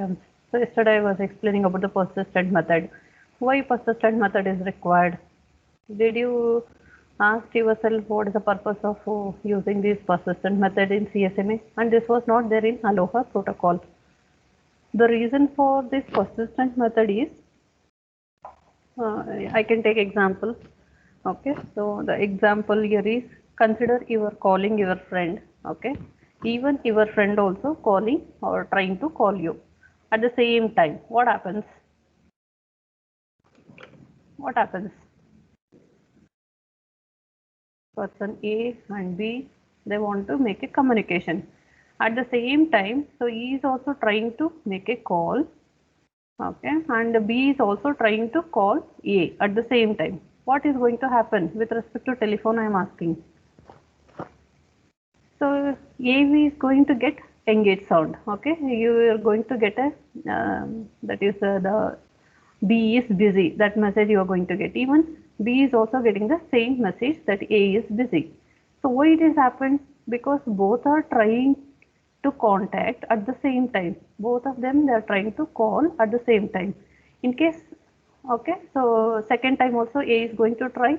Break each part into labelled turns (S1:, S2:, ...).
S1: terms. So yesterday I was explaining about the persistent method. Why persistent method is required? Did you ask yourself what is the purpose of using this persistent method in CSMA? And this was not there in Aloha protocol. The reason for this persistent method is, I can take example. Okay, so the example here is, consider you are calling your friend. Okay, even your friend also calling or trying to call you at the same time. What happens? What happens? Person A and B, they want to make a communication at the same time. So E is also trying to make a call. Okay, and B is also trying to call A at the same time. What is going to happen with respect to telephone? I am asking. So AV is going to get engage sound. Okay, you are going to get a that is the B is busy. That message you are going to get. Even B is also getting the same message that A is busy. So why it has happened? Because both are trying to contact at the same time. Both of them, they are trying to call at the same time. In case, okay, so second time also A is going to try.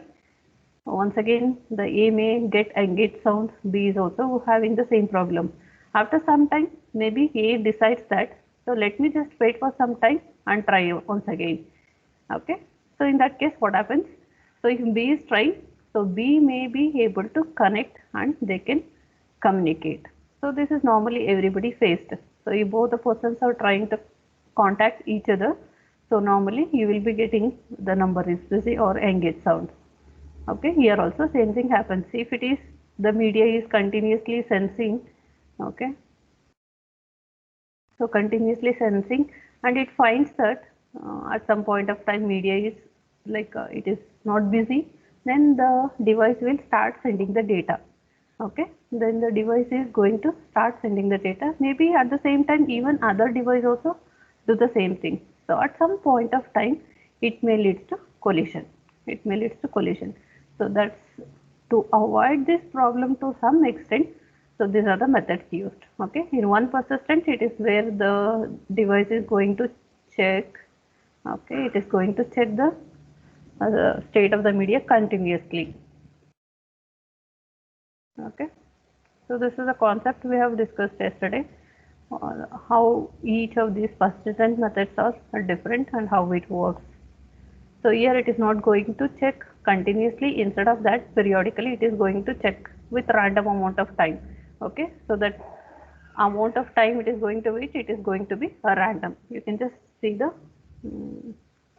S1: Once again, the A may get engage sound, B is also having the same problem. After some time, maybe A decides that, so let me just wait for some time and try once again. Okay, so in that case, what happens? So if B is trying, so B may be able to connect and they can communicate. So this is normally everybody faced. So if both the persons are trying to contact each other, so normally you will be getting the number is busy or engage sound. Okay, here also same thing happens. If it is the media is continuously sensing, okay, so continuously sensing, and it finds that at some point of time media is like it is not busy, then the device will start sending the data. Okay, then the device is going to start sending the data. Maybe at the same time even other device also do the same thing. So at some point of time it may lead to collision. It may lead to collision. So that's to avoid this problem to some extent. So these are the methods used. Okay, in one persistent it is where the device is going to check. Okay, it is going to check the state of the media continuously. Okay, so this is a concept we have discussed yesterday. How each of these persistent methods are different and how it works. So here it is not going to check continuously. Instead of that, periodically it is going to check with random amount of time. Okay, so that amount of time it is going to wait, it is going to be a random. You can just see the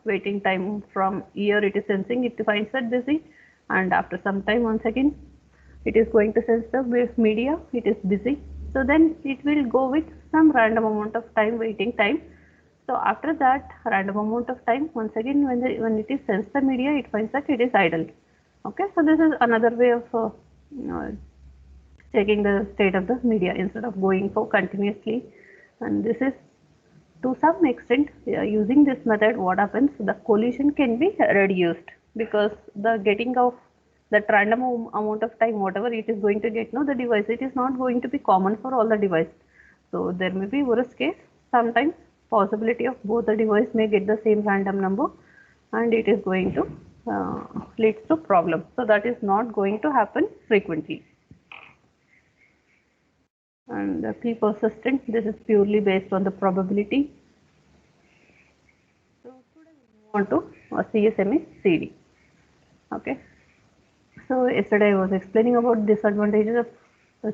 S1: waiting time from here. It is sensing, it finds that busy, and after some time once again it is going to sense the media, it is busy. So then it will go with some random amount of time, waiting time. So after that random amount of time, once again when it is sensed the media, it finds that it is idle. Okay, so this is another way of checking the state of the media instead of going for continuously. And this is to some extent using this method, what happens, the collision can be reduced, because the getting of that random amount of time whatever it is going to get, no, the device, it is not going to be common for all the device. So there may be worst case, sometimes possibility of both the device may get the same random number, and it is going to lead to problem. So that is not going to happen frequently. And the P persistent, this is purely based on the probability. So today we move on to CSMA CD. Okay. So yesterday I was explaining about disadvantages of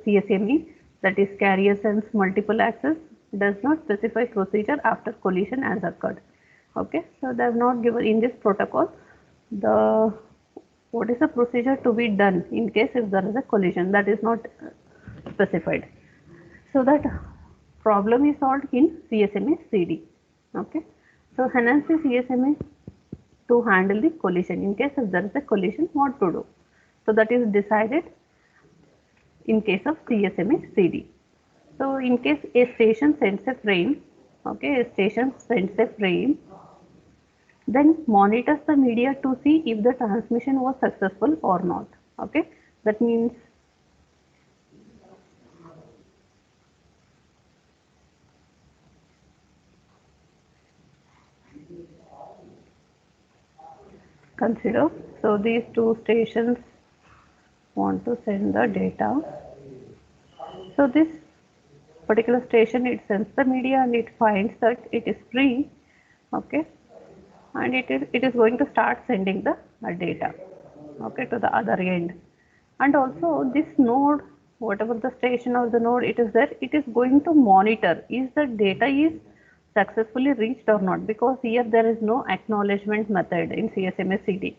S1: CSME, that is carrier sense multiple access, does not specify procedure after collision has occurred. Okay. So they have not given in this protocol the what is the procedure to be done in case if there is a collision, that is not specified. So that problem is solved in CSMA CD. Okay. So hence the CSMA to handle the collision in case if there is a collision, what to do. So that is decided in case of CSMA CD. So in case a station sends a frame, okay, a station sends a frame, then monitors the media to see if the transmission was successful or not. Okay, that means Consider, so these two stations want to send the data. So this particular station, it sends the media and it finds that it is free, okay, and it is going to start sending the data, okay, to the other end. And also this node, whatever the station or the node it is there, it is going to monitor is the data is successfully reached or not, because here there is no acknowledgement method in CSMA CD.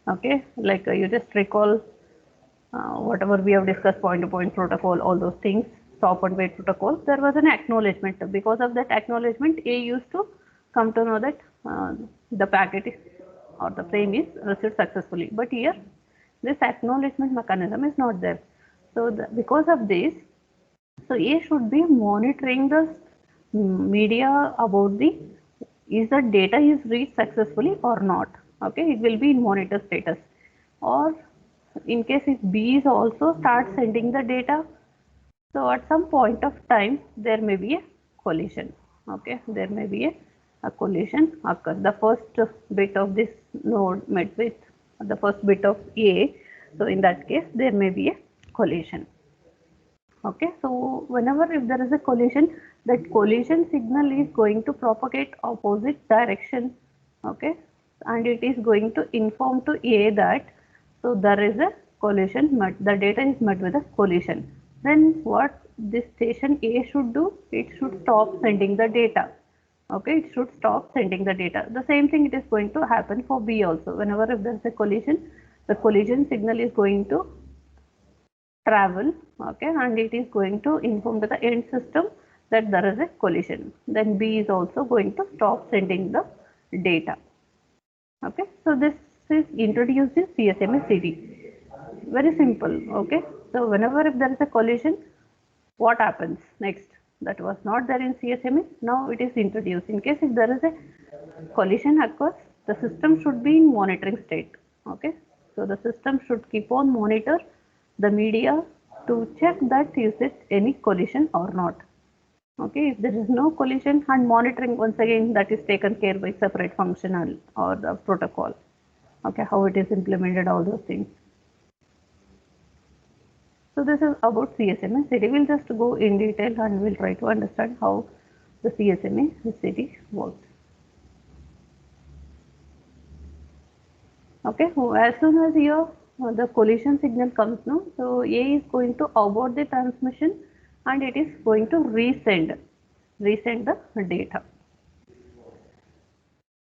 S1: Okay, like you just recall whatever we have discussed, point to point protocol, all those things, stop and wait protocol, there was an acknowledgement. Because of that acknowledgement, A used to come to know that the packet is, or the frame is received successfully. But here this acknowledgement mechanism is not there. So because of this, so A should be monitoring the media about the is the data is reached successfully or not. Okay, it will be in monitor status. Or in case if B is also start sending the data, so at some point of time there may be a collision. Okay, there may be a collision occur. The first bit of this node met with the first bit of A, so in that case there may be a collision. Okay, so whenever if there is a collision, that collision signal is going to propagate opposite direction. Okay, and it is going to inform to A that so there is a collision, the data is met with a collision. Then what this station A should do? It should stop sending the data. Okay, it should stop sending the data. The same thing it is going to happen for B also. Whenever if there is a collision, the collision signal is going to travel, okay, and it is going to inform to the end system that there is a collision. Then B is also going to stop sending the data. Okay, so this is introduced in CSMA CD. Very simple. Okay, so whenever if there is a collision, what happens next? That was not there in CSMA. Now it is introduced. In case if there is a collision occurs, the system should be in monitoring state. Okay, so the system should keep on monitor the media to check that is it any collision or not. Okay, if there is no collision, and monitoring once again that is taken care by separate functional or the protocol. Okay, how it is implemented, all those things. So this is about CSMA CD. We'll just go in detail and we'll try to understand how the CSMA CD works. Okay, so as soon as your the collision signal comes now, so A is going to abort the transmission and it is going to resend the data.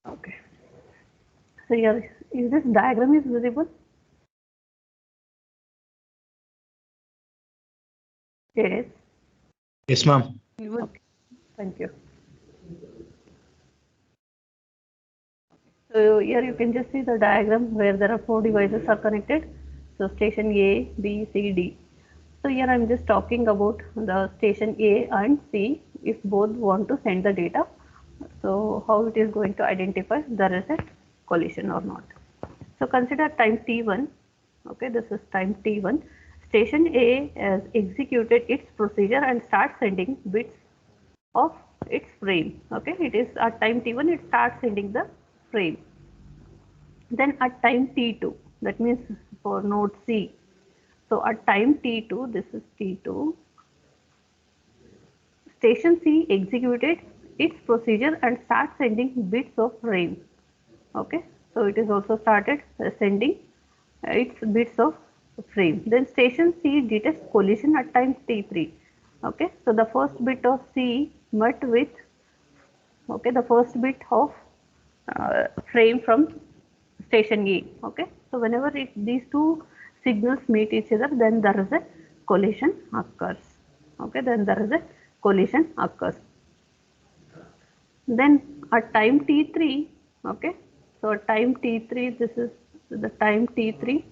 S1: Okay, so here is this diagram is visible? Yes.
S2: Yes, ma'am.
S1: Okay, thank you. So here you can just see the diagram where there are 4 devices are connected. So station A, B, C, D. So here I am just talking about the station A and C if both want to send the data. So how it is going to identify there is a collision or not. So consider time T1. Okay, this is time T1. Station A has executed its procedure and starts sending bits of its frame. Okay, it is at time T1 it starts sending the frame. Then at time T2, that means for node C. So at time T2, this is T2, station C executed its procedure and starts sending bits of frame. Okay, so it is also started sending its bits of frame. Then station C detects collision at time T3. Okay, so the first bit of C met with, okay, the first bit of frame from station A. Okay, so whenever these two signals meet each other, then there is a collision occurs. Okay, then there is a collision occurs. Then at time T3, okay, so at time T3, this is the time T3.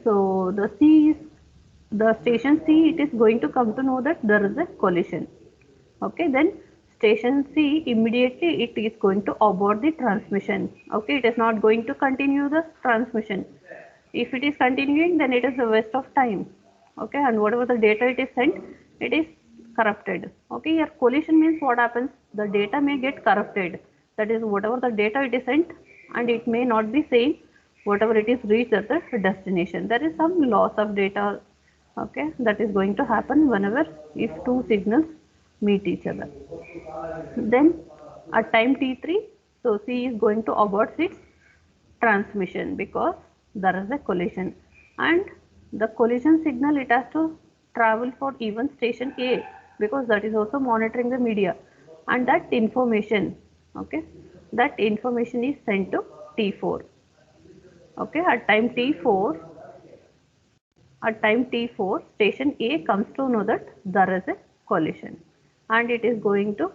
S1: So the C is the station C, it is going to come to know that there is a collision. Okay, then station C immediately it is going to abort the transmission. Okay, it is not going to continue the transmission. If it is continuing, then it is a waste of time. Okay, and whatever the data it is sent, it is corrupted. Okay, here collision means what happens? The data may get corrupted. That is, whatever the data it is sent, and it may not be same whatever it is reached at the destination. There is some loss of data, okay, that is going to happen whenever if two signals meet each other. Then at time t3, so C is going to abort its transmission because there is a collision, and the collision signal it has to travel for even station A because that is also monitoring the media, and that information, okay, that information is sent to T4. Okay, at time T4 station A comes to know that there is a collision, and it is going to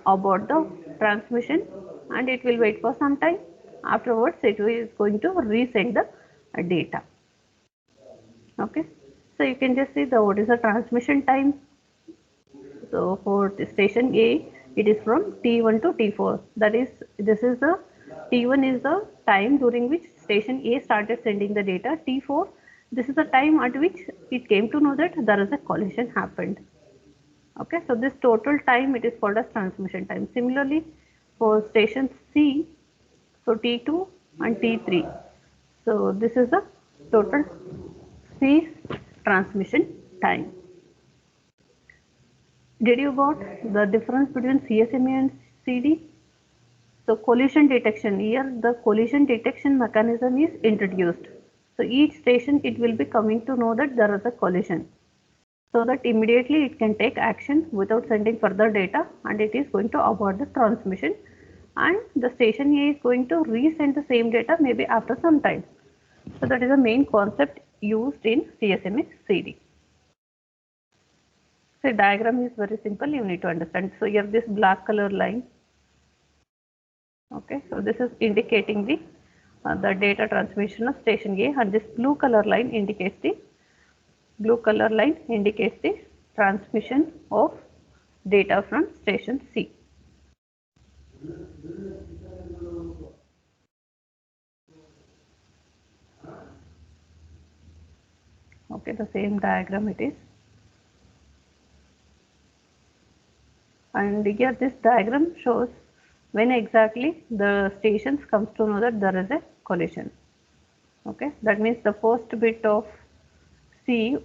S1: abort the transmission, and it will wait for some time. Afterwards it is going to resend the data. Okay, so you can just see the what is the transmission time. So for the station A, it is from T1 to T4. That is, this is the T1 is the time during which station A started sending the data. T4, this is the time at which it came to know that there is a collision happened. Okay, so this total time it is called as transmission time. Similarly, for station C, so T2 and T3. So this is the total C transmission time. Did you got the difference between CSMA and CD? So collision detection, here the collision detection mechanism is introduced. So each station it will be coming to know that there is a collision, so that immediately it can take action without sending further data, and it is going to abort the transmission, and the station A is going to resend the same data maybe after some time. So that is the main concept used in CSMA CD. So diagram is very simple, you need to understand. So here this black color line, okay, so this is indicating the data transmission of station A, and this blue color line indicates the transmission of data from station C. Okay, the same diagram it is. And here this diagram shows when exactly the stations comes to know that there is a collision. Okay, that means the first bit of C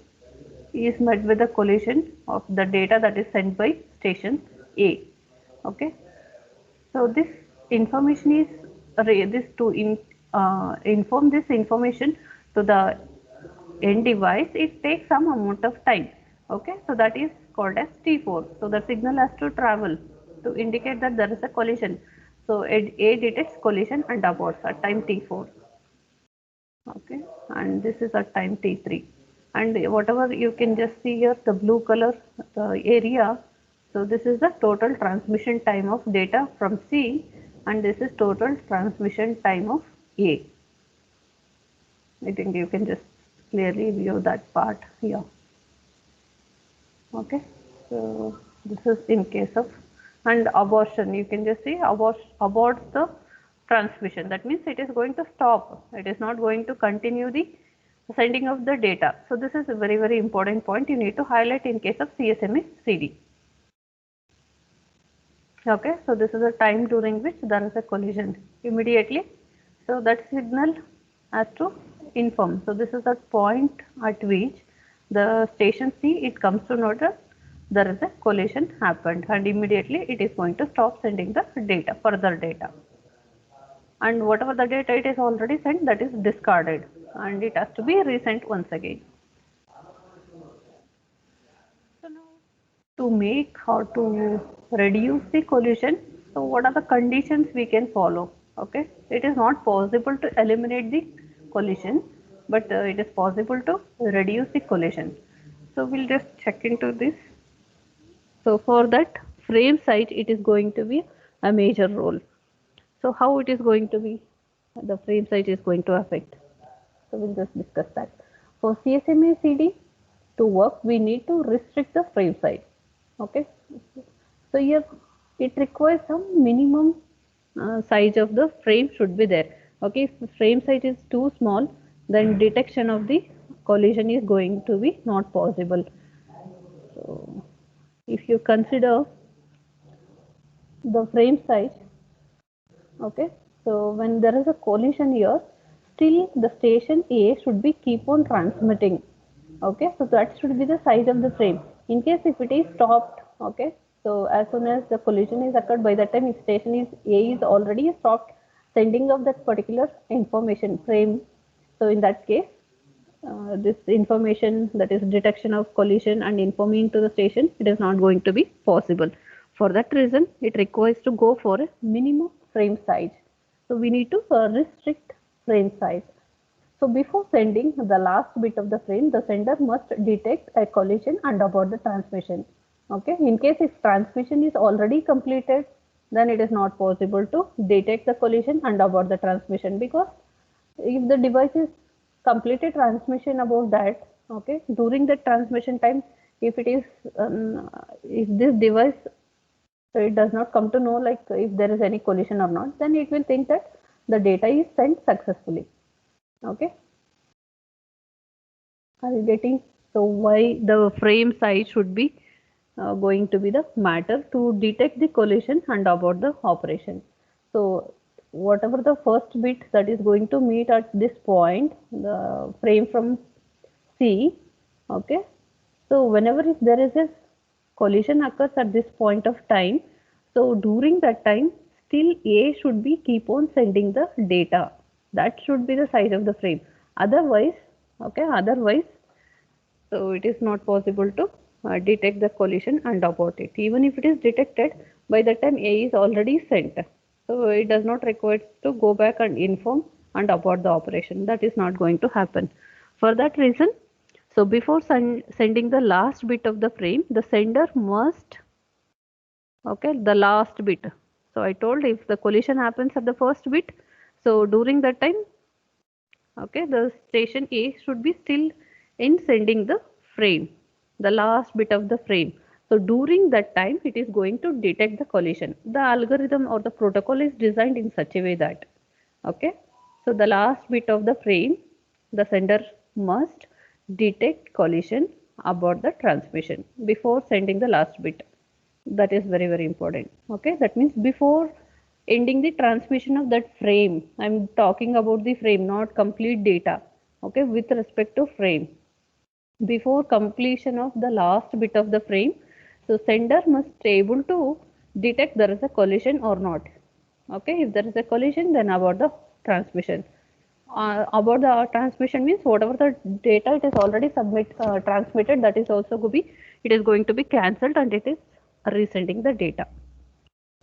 S1: is met with the collision of the data that is sent by station A. Okay, so this information is this to inform this information to the end device. It takes some amount of time. Okay, so that is called as T4. So the signal has to travel to indicate that there is a collision. So A detects collision and aborts at time T4. Okay, and this is at time T3, and whatever you can just see here, the blue color area, so this is the total transmission time of data from C, and this is total transmission time of A. I think you can just clearly view that part here. Okay, so this is in case of, and abortion, you can just see aborts the transmission. That means it is going to stop, it is not going to continue the sending of the data. So this is a very, very important point you need to highlight in case of CSMA CD. Okay, so this is a time during which there is a collision immediately. So that signal has to inform. So this is the point at which the station C, it comes to know that there is a collision happened, and immediately it is going to stop sending the data, further data. And whatever the data it is already sent, that is discarded, and it has to be resent once again. So now to make or to reduce the collision, so what are the conditions we can follow? Okay, it is not possible to eliminate the collision, but it is possible to reduce the collision. So we'll just check into this. So for that, frame size it is going to be a major role. So how it is going to be, the frame size is going to affect. So we'll just discuss that. For CSMA CD to work, we need to restrict the frame size. Okay, so here it requires some minimum size of the frame should be there. Okay, if the frame size is too small, then detection of the collision is going to be not possible. So if you consider the frame size, okay, So when there is a collision here, still the station A should be keep on transmitting. Okay, so that should be the size of the frame. In case if it is stopped, okay, so as soon as the collision is occurred, by that time if station is A is already stopped sending of that particular information frame. So in that case, this information, that is detection of collision and informing to the station, it is not going to be possible. For that reason, it requires to go for a minimum frame size. So we need to restrict frame size. So before sending the last bit of the frame, the sender must detect a collision and abort the transmission. Okay, in case if transmission is already completed, then it is not possible to detect the collision and abort the transmission, because if the device is completed transmission about that, okay, during the transmission time, if it is if this device, so it does not come to know like if there is any collision or not, then it will think that the data is sent successfully. Okay, are you getting? So why the frame size should be going to be the matter to detect the collision and abort the operation. So whatever the first bit that is going to meet at this point, the frame from C, okay. So whenever if there is a collision occurs at this point of time, so during that time, still A should be keep on sending the data. That should be the size of the frame. Otherwise, okay, otherwise, so it is not possible to detect the collision and abort it. Even if it is detected, by the time A is already sent. So it does not require to go back and inform and abort the operation. That is not going to happen. For that reason, so before sending the last bit of the frame, the sender must, okay, the last bit. So I told if the collision happens at the first bit, so during that time, okay, the station A should be still in sending the frame, the last bit of the frame. So during that time, it is going to detect the collision. The algorithm or the protocol is designed in such a way that, okay, so the last bit of the frame, the sender must detect collision about the transmission before sending the last bit. That is very, very important. Okay, that means before ending the transmission of that frame, I'm talking about the frame, not complete data. Okay, with respect to frame, before completion of the last bit of the frame, so sender must be able to detect there is a collision or not. Okay, if there is a collision, then about the transmission. About the transmission means whatever the data it is already transmitted, that is also to be, it is going to be cancelled and it is resending the data.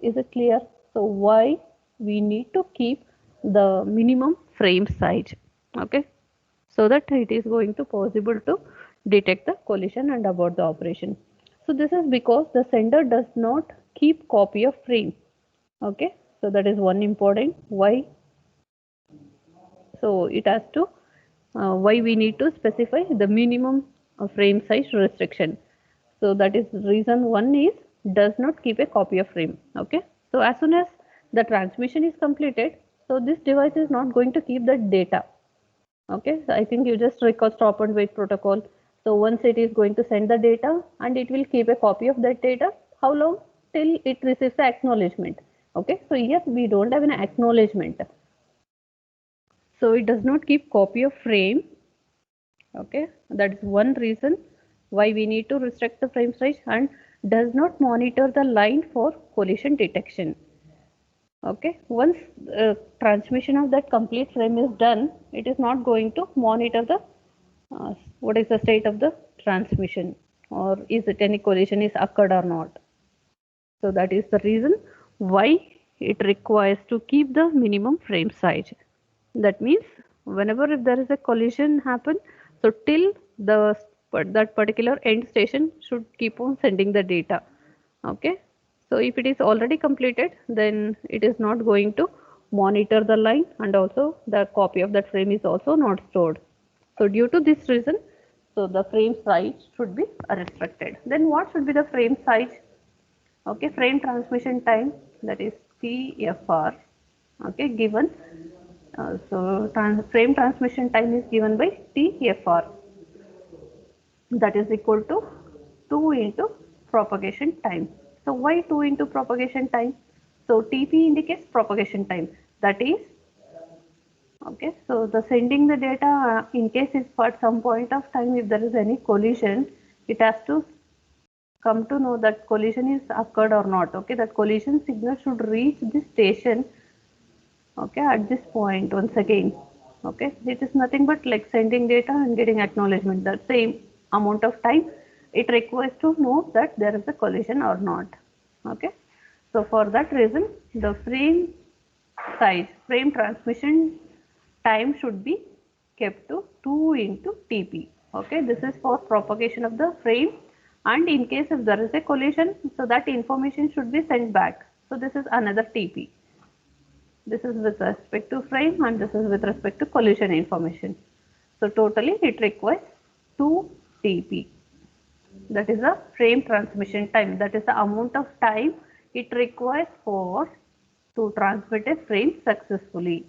S1: Is it clear? So why we need to keep the minimum frame size, okay, so that it is going to possible to detect the collision and abort the operation. So this is because the sender does not keep copy of frame. Okay, so that is one important why. So it has to why we need to specify the minimum frame size restriction. So that is reason one is does not keep a copy of frame. Okay, so as soon as the transmission is completed, so this device is not going to keep that data. Okay, so I think you just recall stop and wait protocol. So once it is going to send the data and it will keep a copy of that data, how long? Till it receives the acknowledgement. Okay, so here we don't have an acknowledgement, so it does not keep copy of frame. Okay, that is one reason why we need to restrict the frame size, and does not monitor the line for collision detection. Okay, once transmission of that complete frame is done, it is not going to monitor the what is the state of the transmission, or is it any collision is occurred or not. So that is the reason why it requires to keep the minimum frame size. That means whenever if there is a collision happen, so till the that particular end station should keep on sending the data. Okay, so if it is already completed, then it is not going to monitor the line, and also the copy of that frame is also not stored. So due to this reason, so the frame size should be restricted. Then what should be the frame size? Okay, frame transmission time, that is TFR. Okay, given so frame transmission time is given by TFR, that is equal to 2 into propagation time. So why 2 into propagation time? So TP indicates propagation time. That is, okay, so the sending the data, in case if at some point of time if there is any collision, it has to come to know that collision is occurred or not. Okay, that collision signal should reach the station, okay, at this point once again. Okay, it is nothing but like sending data and getting acknowledgement. That same amount of time it requires to know that there is a collision or not. Okay, so for that reason the frame size, frame transmission time should be kept to 2 into TP. Okay, this is for propagation of the frame, and in case if there is a collision, so that information should be sent back. So this is another TP. This is with respect to frame and this is with respect to collision information. So totally it requires 2 TP. That is the frame transmission time. That is the amount of time it requires for to transmit a frame successfully.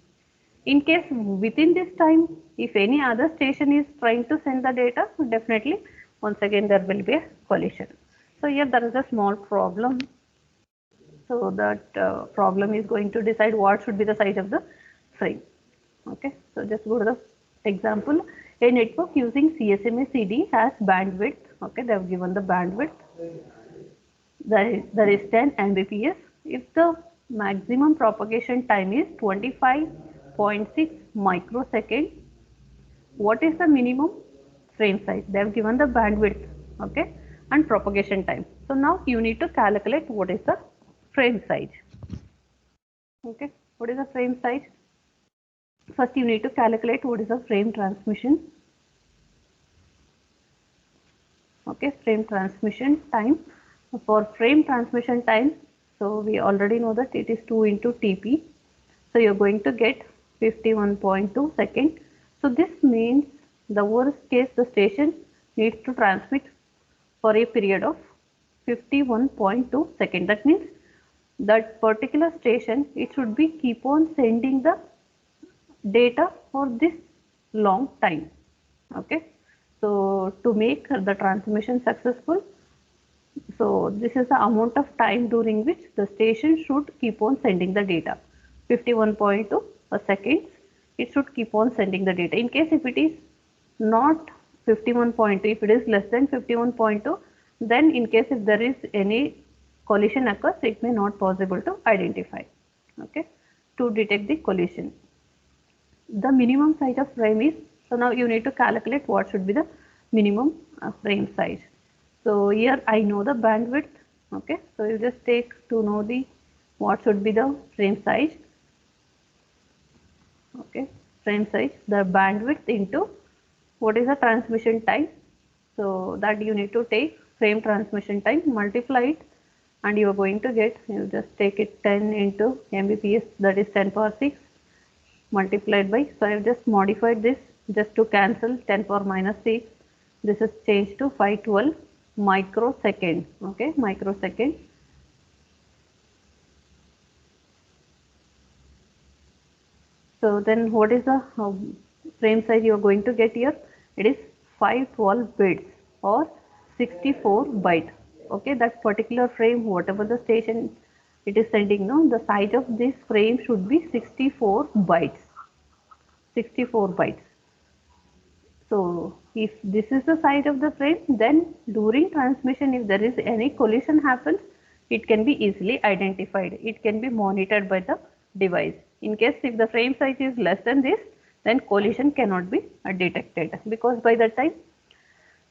S1: In case within this time, if any other station is trying to send the data, definitely once again there will be a collision. So here there is a small problem. So that problem is going to decide what should be the size of the frame. Okay, so just go to the example. A network using CSMA CD has bandwidth. Okay, they have given the bandwidth. That is 10 Mbps. If the maximum propagation time is 25.6 microsecond, what is the minimum frame size? They have given the bandwidth, okay, and propagation time. So now you need to calculate what is the frame size. Okay, what is the frame size? First you need to calculate what is the frame transmission. Okay, frame transmission time. For frame transmission time, so we already know that it is 2 into TP. So you're going to get 51.2 seconds. So this means the worst case the station needs to transmit for a period of 51.2 seconds. That means that particular station, it should be keep on sending the data for this long time. Okay, so to make the transmission successful, so this is the amount of time during which the station should keep on sending the data. 51.2 seconds, it should keep on sending the data. In case if it is not 51.2, if it is less than 51.2, then in case if there is any collision occurs, it may not possible to identify. Okay, to detect the collision. The minimum size of frame is, so now you need to calculate what should be the minimum frame size. So here I know the bandwidth. Okay, so you just take to know the what should be the frame size. Okay, frame size, the bandwidth into what is the transmission time. So that you need to take frame transmission time, multiply it, and you are going to get, you just take it 10 into Mbps, that is 10 power 6 multiplied by, so I have just modified this just to cancel 10 power minus 6. This is changed to 512 microsecond. Okay, microsecond. So then what is the frame size you are going to get here? It is 512 bits or 64 bytes. Okay, that particular frame, whatever the station it is sending, no, the size of this frame should be 64 bytes. 64 bytes. So if this is the size of the frame, then during transmission, if there is any collision happens, it can be easily identified. It can be monitored by the device. In case if the frame size is less than this, then collision cannot be detected, because by that time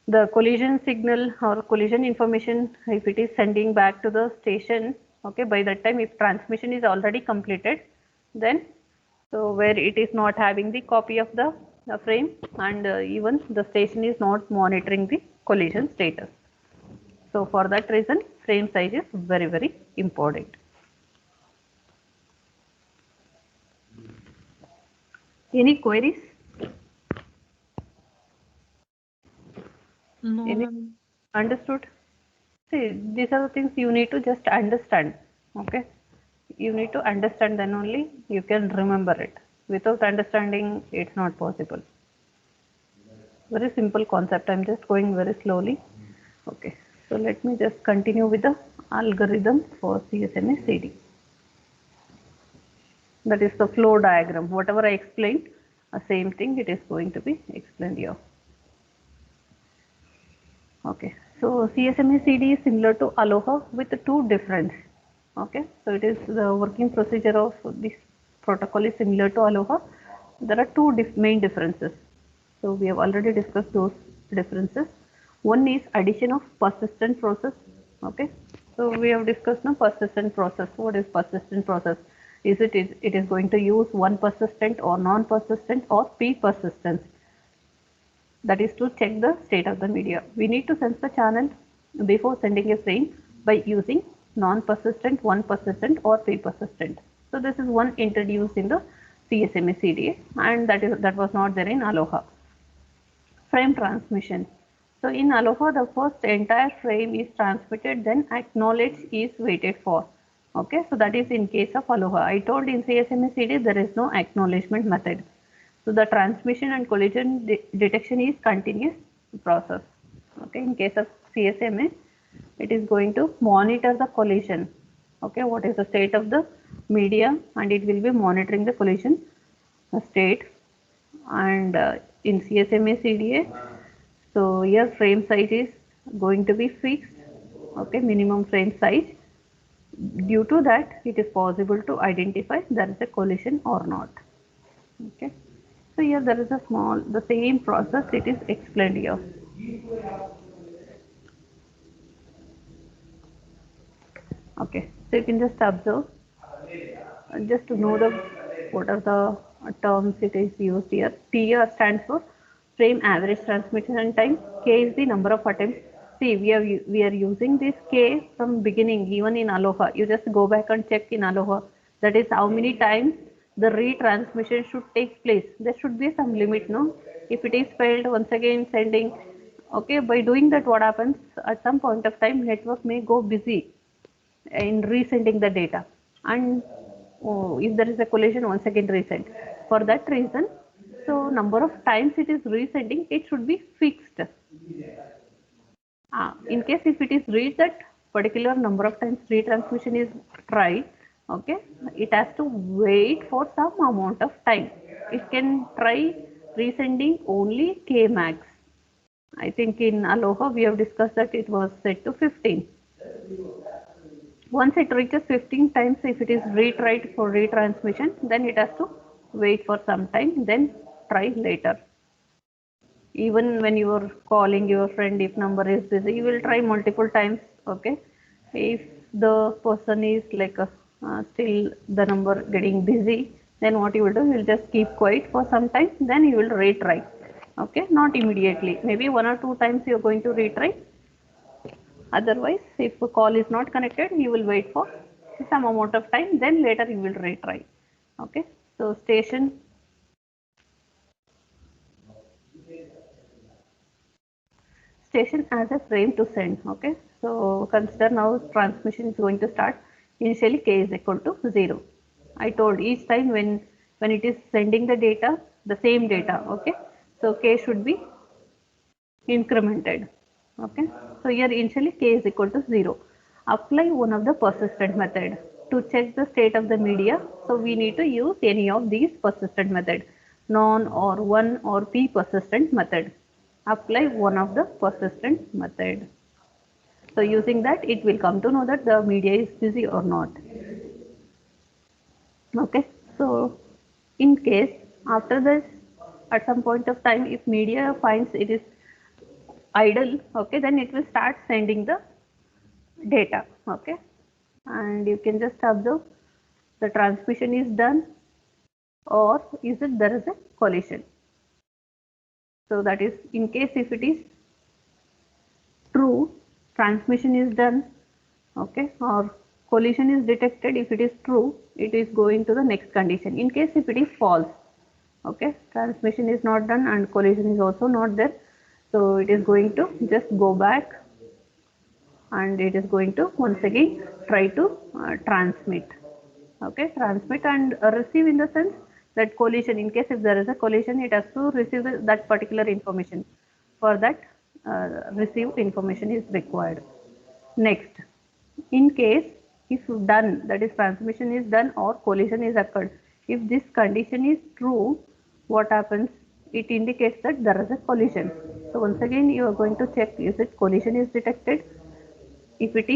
S1: the collision signal or collision information, if it is sending back to the station, okay, by that time if transmission is already completed, then so where it is not having the copy of the frame, and even the station is not monitoring the collision status. So for that reason frame size is very, very important. Any queries?
S3: No,
S1: Any
S3: ma'am.
S1: understood? See, these are the things you need to just understand. Okay, you need to understand, then only you can remember it. Without understanding, it's not possible. Very simple concept. I'm just going very slowly. Okay, so let me just continue with the algorithm for CSMA CD. That is the flow diagram. Whatever I explained, the same thing it is going to be explained here. Okay, so CSMA-CD is similar to Aloha with two difference. Okay, so it is the working procedure of this protocol is similar to Aloha. There are two main differences. So we have already discussed those differences. One is addition of persistent process. Okay, so we have discussed now persistent process. What is persistent process? It is going to use one persistent or non-persistent or p-persistence. That is to check the state of the media. We need to sense the channel before sending a frame by using non-persistent, one persistent or p-persistent. So this is one introduced in the CSMA CDA, and that was not there in Aloha. Frame transmission. So in Aloha, the first entire frame is transmitted, then acknowledge is waited for. Okay, so that is in case of Aloha. I told in CSMA CD there is no acknowledgement method. So the transmission and collision detection is continuous process. Okay, in case of CSMA, it is going to monitor the collision. Okay, what is the state of the media, and it will be monitoring the collision state. And in CSMA CDA, so here frame size is going to be fixed. Okay, minimum frame size. Due to that, it is possible to identify there is a collision or not. Okay, so here there is the same process, it is explained here. Okay, so you can just observe, just to know what are the terms it is used here. TR stands for frame average transmission time. K is the number of attempts. See, we are using this K from beginning, even in Aloha. You just go back and check in Aloha. That is how many times the retransmission should take place. There should be some limit, no? If it is failed, once again sending. Okay, by doing that, what happens? At some point of time, network may go busy in resending the data, and if there is a collision, once again resend. For that reason, so number of times it is resending, it should be fixed. In case if it is read that particular number of times retransmission is tried, okay, it has to wait for some amount of time. It can try resending only K max. I think in Aloha we have discussed that it was set to 15. Once it reaches 15 times, if it is retried for retransmission, then it has to wait for some time, then try later. Even when you are calling your friend, if number is busy, you will try multiple times. Okay, if the person is like still the number getting busy, then what you will do, you will just keep quiet for some time, then you will retry. Okay, not immediately, maybe 1 or 2 times you are going to retry. Otherwise, if a call is not connected, you will wait for some amount of time, then later you will retry. Okay, so station as a frame to send. Okay, so consider now transmission is going to start. Initially K is equal to 0. I told each time when it is sending the data, the same data. Okay, so K should be incremented. Okay, so here initially K is equal to 0. Apply one of the persistent method to check the state of the media. So we need to use any of these persistent method, non or one or p persistent method. Apply one of the persistent method. So using that, it will come to know that the media is busy or not. Okay, so in case after this, at some point of time, if media finds it is idle, okay, then it will start sending the data. Okay, and you can just observe the transmission is done, or is it there is a collision. So that is in case if it is true, transmission is done, okay, or collision is detected. If it is true, it is going to the next condition. In case if it is false, okay, transmission is not done and collision is also not there, so it is going to just go back and it is going to once again try to transmit. Okay, transmit and receive, in the sense that collision, in case if there is a collision, it has to receive that particular information. For that, received information is required. Next, in case if done, that is transmission is done or collision is occurred, If this condition is true, what happens? It indicates that there is a collision. So once again you are going to check, is it collision is detected? If it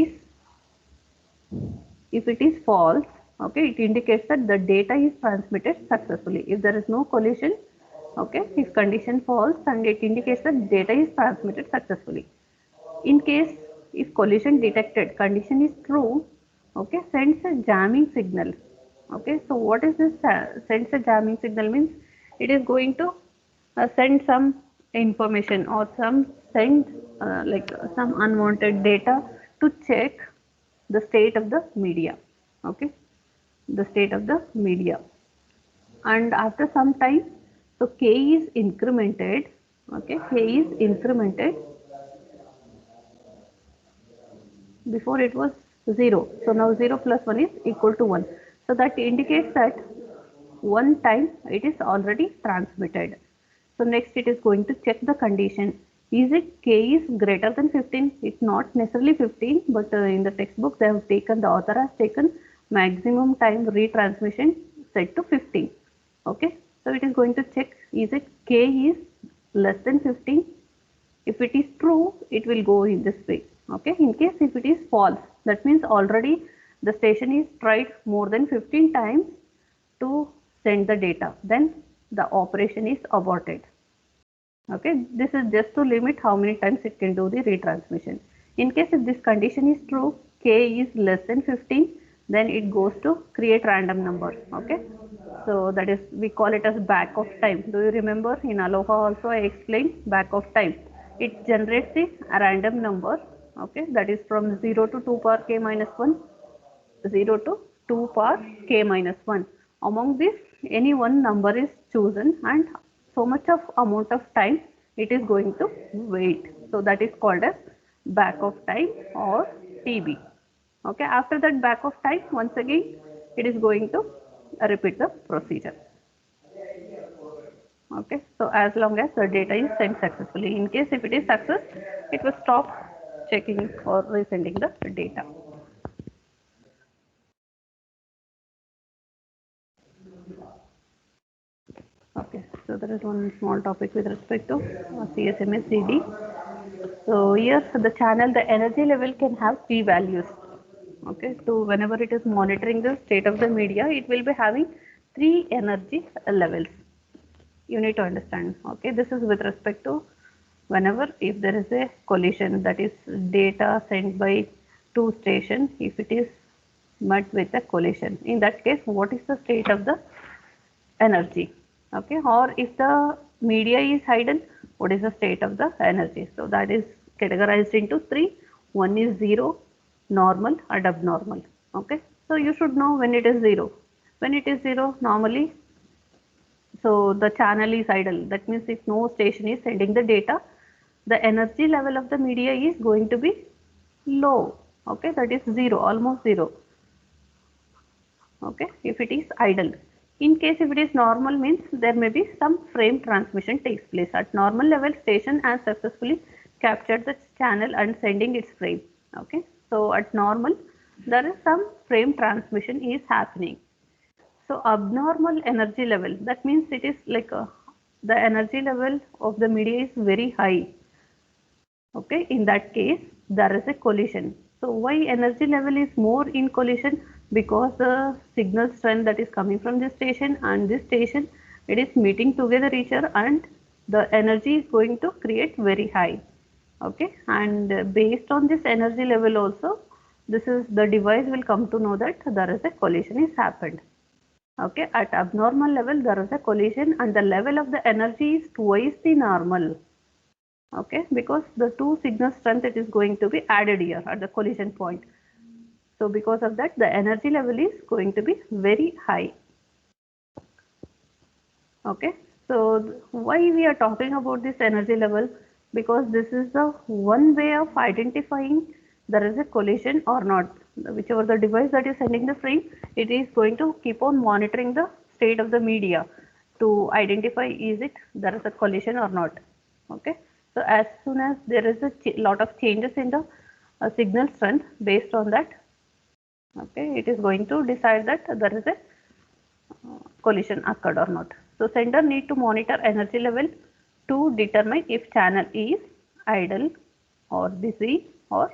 S1: is false, okay, it indicates that the data is transmitted successfully. If there is no collision, okay, if condition false, and it indicates that data is transmitted successfully. In case if collision detected, condition is true, okay, sends a jamming signal. Okay, so what is this sends a jamming signal means? It is going to send some information or send some unwanted data to check the state of the media. Okay, the state of the media, and after some time, so k is incremented. Okay, k is incremented. Before it was 0, so now 0 plus 1 is equal to 1. So that indicates that one time it is already transmitted. So next it is going to check the condition. Is it k is greater than 15? It's not necessarily 15, but in the textbook they have taken, the author has taken maximum time retransmission set to 15. Okay, so it is going to check, is it k is less than 15? If it is true, it will go in this way. Okay, in case if it is false, that means already the station is tried more than 15 times to send the data, then the operation is aborted. Okay, this is just to limit how many times it can do the retransmission. In case if this condition is true, k is less than 15, then it goes to create random number. Okay, so that is, we call it as back of time. Do you remember in Aloha also I explained back of time? It generates the random number. Okay, that is from 0 to 2 power k minus 1, 0 to 2 power k minus 1. Among this, any one number is chosen, and so much of amount of time it is going to wait. So that is called as back of time or TB. Okay, after that back of time, once again it is going to repeat the procedure. Okay, so as long as the data is sent successfully. In case if it is success, it will stop checking or resending the data. Okay, so there is one small topic with respect to CSMS CD. So here the channel, the energy level can have three values. Okay, so whenever it is monitoring the state of the media, it will be having three energy levels. You need to understand. Okay, this is with respect to whenever if there is a collision, that is data sent by two stations, if it is met with a collision, in that case what is the state of the energy? Okay, or if the media is idle, what is the state of the energy? So that is categorized into three. One is zero, normal and abnormal. Okay, so you should know when it is zero. When it is zero, normally, so the channel is idle. That means if no station is sending the data, the energy level of the media is going to be low. Okay, that is zero, almost zero. Okay, if it is idle. In case if it is normal, means there may be some frame transmission takes place. At normal level, station has successfully captured the channel and sending its frame. Okay, so at normal there is some frame transmission is happening. So abnormal energy level, that means it is like the energy level of the media is very high. Okay, in that case there is a collision. So why energy level is more in collision? Because the signal strength that is coming from this station and this station, it is meeting together each other, and the energy is going to create very high. Okay, and based on this energy level also, this is the device will come to know that there is a collision is happened. Okay, at abnormal level there is a collision and the level of the energy is twice the normal. Okay, because the two signal strength, it is going to be added here at the collision point. So because of that, the energy level is going to be very high. Okay, so why we are talking about this energy level? Because this is the one way of identifying there is a collision or not. Whichever the device that is sending the frame, it is going to keep on monitoring the state of the media to identify is it there is a collision or not. Okay, so as soon as there is a lot of changes in the signal strength, based on that, okay, it is going to decide that there is a collision occurred or not. So sender need to monitor energy level to determine if channel is idle or busy or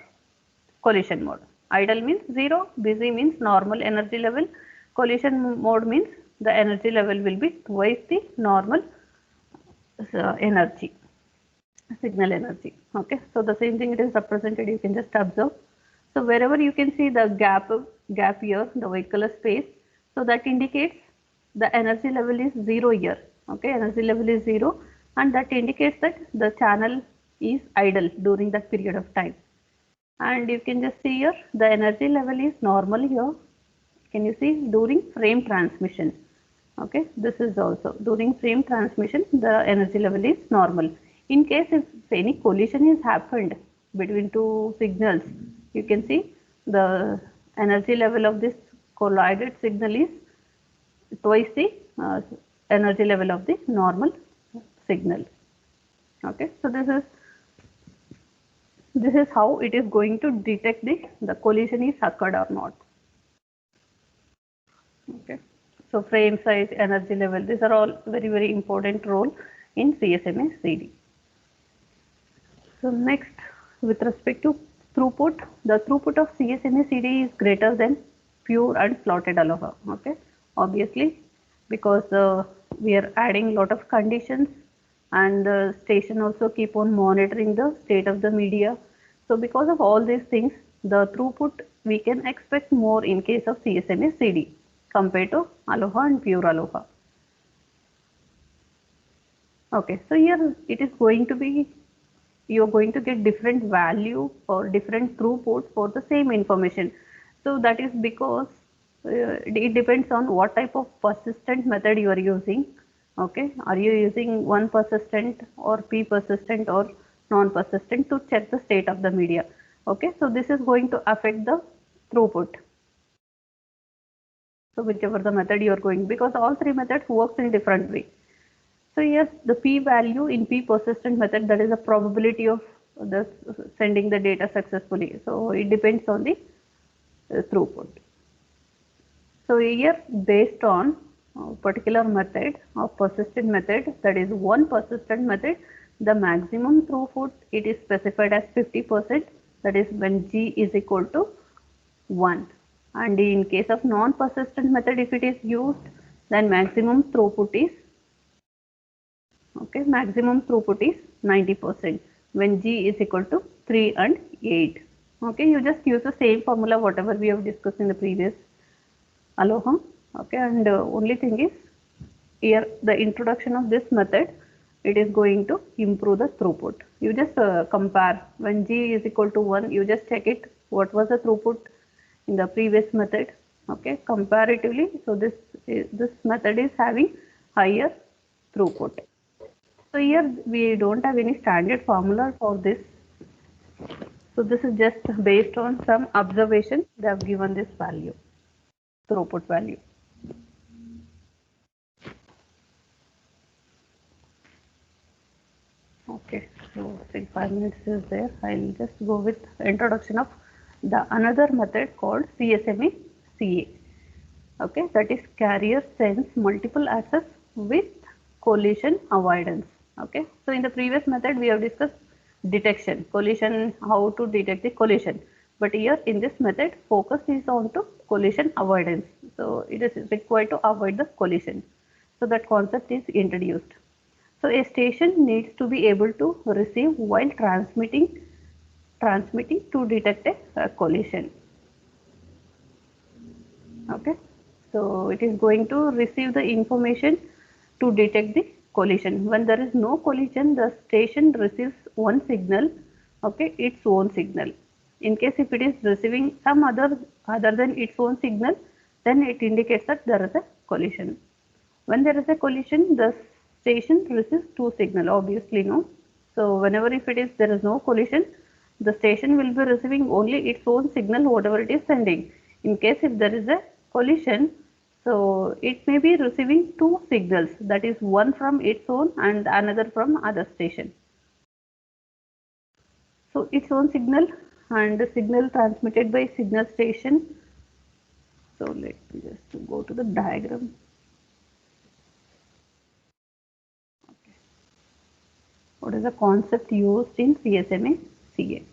S1: collision mode. Idle means 0, busy means normal energy level, collision mode means the energy level will be twice the normal energy, signal energy. Okay, so the same thing it is represented, you can just observe. So wherever you can see the gap here, the vehicular space, so that indicates the energy level is 0 here. Okay, energy level is 0 and that indicates that the channel is idle during that period of time. And you can just see here the energy level is normal here. Can you see during frame transmission? Okay, this is also during frame transmission the energy level is normal. In case if any collision is happened between two signals, you can see the energy level of this collided signal is twice the energy level of the normal signal. Okay, so this is how it is going to detect the collision is occurred or not. Okay, so frame size, energy level, these are all very important role in CSMA CD. So next, with respect to throughput, the throughput of CSMA CD is greater than pure and slotted aloha. Okay, obviously because we are adding lot of conditions and the station also keep on monitoring the state of the media. So because of all these things, the throughput we can expect more in case of CSMA CD compared to aloha and pure aloha. Okay, so here it is going to be, you are going to get different value or different throughput for the same information. So that is because it depends on what type of persistent method you are using. Okay, are you using one persistent or p persistent or non-persistent to check the state of the media? Okay, so this is going to affect the throughput. So whichever the method you are going, because all three methods works in different way. So yes, the p value in p persistent method, that is a probability of the sending the data successfully. So it depends on the throughput. So here based on particular method of persistent method, that is one persistent method, the maximum throughput it is specified as 50%, that is when G is equal to 1. And in case of non-persistent method, if it is used, then maximum throughput is, okay, maximum throughput is 90% when G is equal to 3 and 8. Okay, you just use the same formula whatever we have discussed in the previous aloha. Okay, and only thing is here the introduction of this method, it is going to improve the throughput. You just compare when G is equal to 1, you just check it what was the throughput in the previous method. Okay, comparatively, so this method is having higher throughput. So here we don't have any standard formula for this. So this is just based on some observation they have given this value, throughput value. Okay, so I think 5 minutes is there. I'll just go with introduction of the another method called CSMA CA. Okay, that is carrier sense multiple access with collision avoidance. Okay, so in the previous method we have discussed detection, collision, how to detect the collision, but here in this method focus is on to collision avoidance. So it is required to avoid the collision. So that concept is introduced. So a station needs to be able to receive while transmitting to detect a collision. Okay, so it is going to receive the information to detect the collision. When there is no collision, the station receives one signal, okay, its own signal. In case if it is receiving some other than its own signal, then it indicates that there is a collision. When there is a collision, the station receives two signal, obviously no. So whenever if it is there is no collision, the station will be receiving only its own signal whatever it is sending. In case if there is a collision, so it may be receiving two signals, that is one from its own and another from other station. So its own signal and the signal transmitted by signal station. So let me just go to the diagram. What is the concept used in CSMA CA?